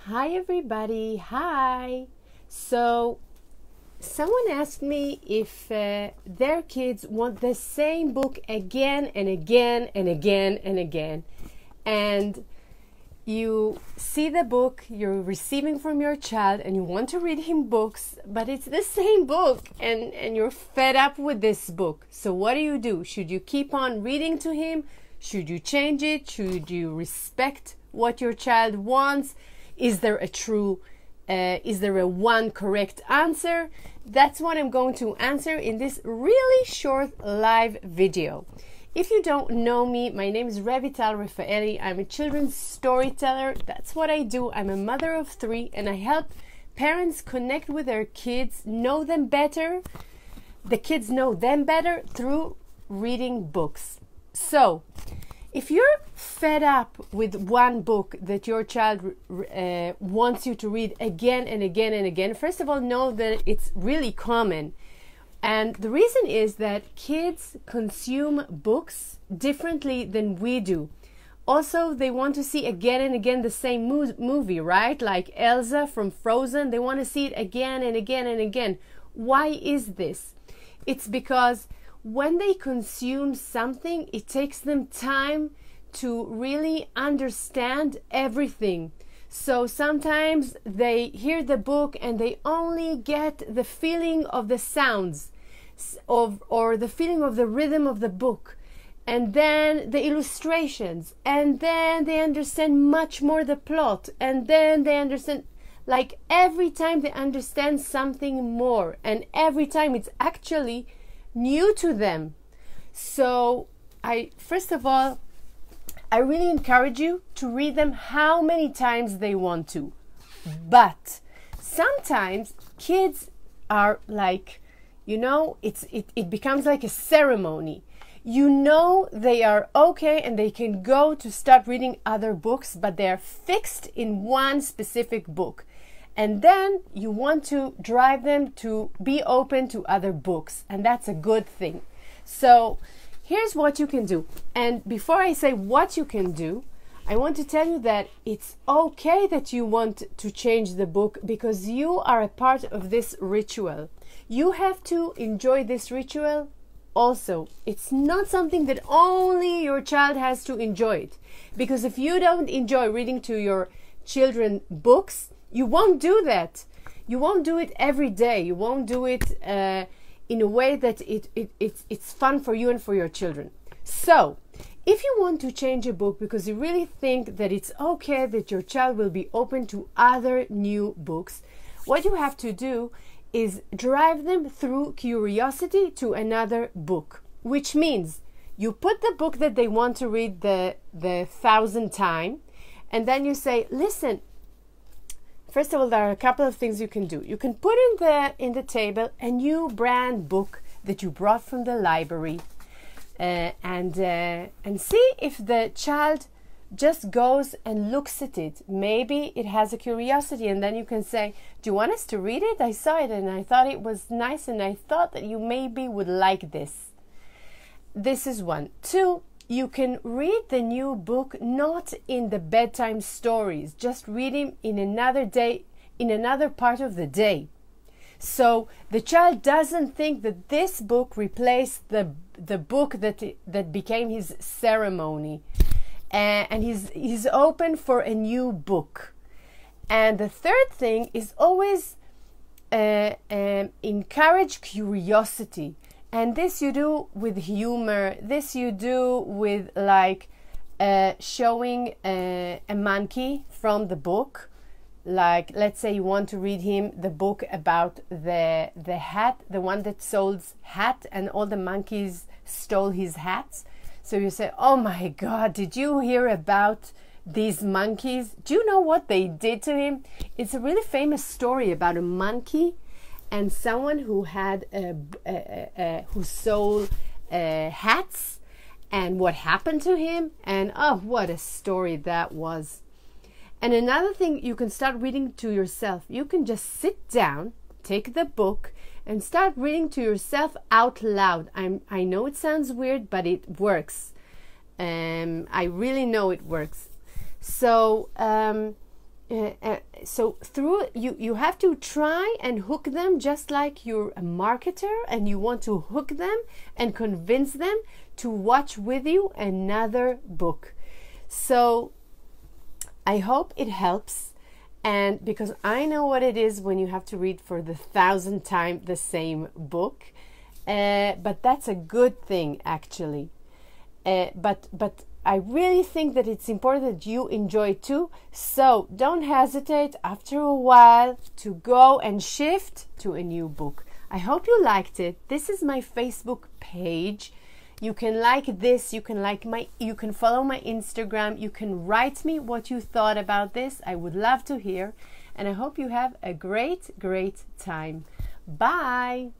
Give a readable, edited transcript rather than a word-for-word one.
Hi everybody, hi. So someone asked me if their kids want the same book again and again and again and again. And you see the book you're receiving from your child and you want to read him books, but it's the same book and you're fed up with this book. So what do? Should you keep on reading to him? Should you change it? Should you respect what your child wants? Is there a one correct answer? That's what I'm going to answer in this really short live video. If you don't know me, my name is Revital Rafaeli. I'm a children's storyteller. That's what I do. I'm a mother of 3 and I help parents connect with their kids, know them better. The kids know them better through reading books. So, if you're fed up with one book that your child wants you to read again and again and again, first of all, know that it's really common. And the reason is that kids consume books differently than we do. Also, they want to see again and again the same movie, right? Like Elsa from Frozen, they want to see it again and again and again. Why is this? It's because when they consume something, it takes them time to really understand everything. So sometimes they hear the book and they only get the feeling of the sounds or the feeling of the rhythm of the book, and then the illustrations, and then they understand much more the plot, and then they understand, like every time they understand something more, and every time it's actually new to them. So first of all, I really encourage you to read them how many times they want to. But sometimes kids are like, it becomes like a ceremony. They are okay and they can go to start reading other books, but they're fixed in one specific book. And then you want to drive them to be open to other books, and that's a good thing. So here's what you can do. And before I say what you can do, I want to tell you that it's okay that you want to change the book, because you are a part of this ritual. You have to enjoy this ritual also. It's not something that only your child has to enjoy it, because if you don't enjoy reading to your children books, you won't do that. You won't do it every day. You won't do it in a way that it's fun for you and for your children. So, if you want to change a book because you really think that it's okay that your child will be open to other new books, what you have to do is drive them through curiosity to another book, which means you put the book that they want to read the 1,000th time, and then you say, listen, first of all, there are a couple of things you can do. You can put in the table a new brand book that you brought from the library, and see if the child just goes and looks at it. Maybe it has a curiosity, and then you can say, do you want us to read it? I saw it and I thought it was nice, and I thought that you maybe would like this. This is 1. 2, you can read the new book not in the bedtime stories, just read him in another day, in another part of the day. So the child doesn't think that this book replaced the book that became his ceremony, and he's open for a new book. And the third thing is always encourage curiosity. And this you do with humor. This you do with like showing a monkey from the book. Like, let's say you want to read him the book about the hat, the one that sold hat, and all the monkeys stole his hats. So you say, oh my God, did you hear about these monkeys? Do you know what they did to him? It's a really famous story about a monkey and someone who had who sold hats, and what happened to him. And oh, what a story that was. And another thing, you can start reading to yourself. You can just sit down, take the book, and start reading to yourself out loud. I know it sounds weird, but it works. I really know it works. So so through you have to try and hook them, just like you're a marketer and you want to hook them and convince them to watch with you another book. So I hope it helps, and because I know what it is when you have to read for the 1,000th time the same book, but that's a good thing actually. But I really think that it's important that you enjoy it too. So don't hesitate after a while to go and shift to a new book. I hope you liked it. This is my Facebook page. You can like this, you can follow my Instagram, you can write me what you thought about this. I would love to hear. And I hope you have a great time. Bye.